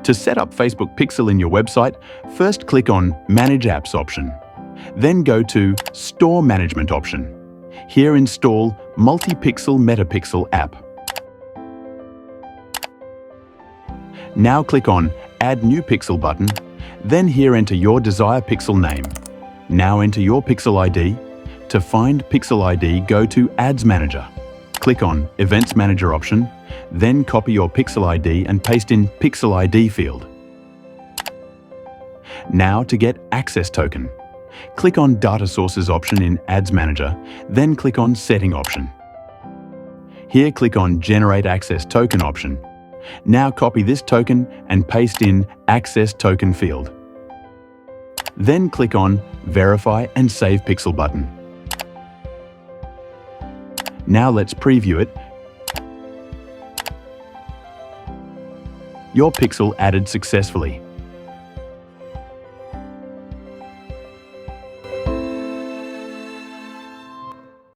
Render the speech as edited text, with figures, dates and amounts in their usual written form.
To set up Facebook Pixel in your website, first click on Manage Apps option. Then go to Store Management option. Here install Multi-Pixel Metapixel app. Now click on Add New Pixel button, then here enter your desired pixel name. Now enter your pixel ID. To find Pixel ID, go to Ads Manager. Click on Events Manager option, then copy your Pixel ID and paste in Pixel ID field. Now to get Access Token. Click on Data Sources option in Ads Manager, then click on Setting option. Here click on Generate Access Token option. Now copy this token and paste in Access Token field. Then click on Verify and Save Pixel button. Now let's preview it. Your pixel added successfully.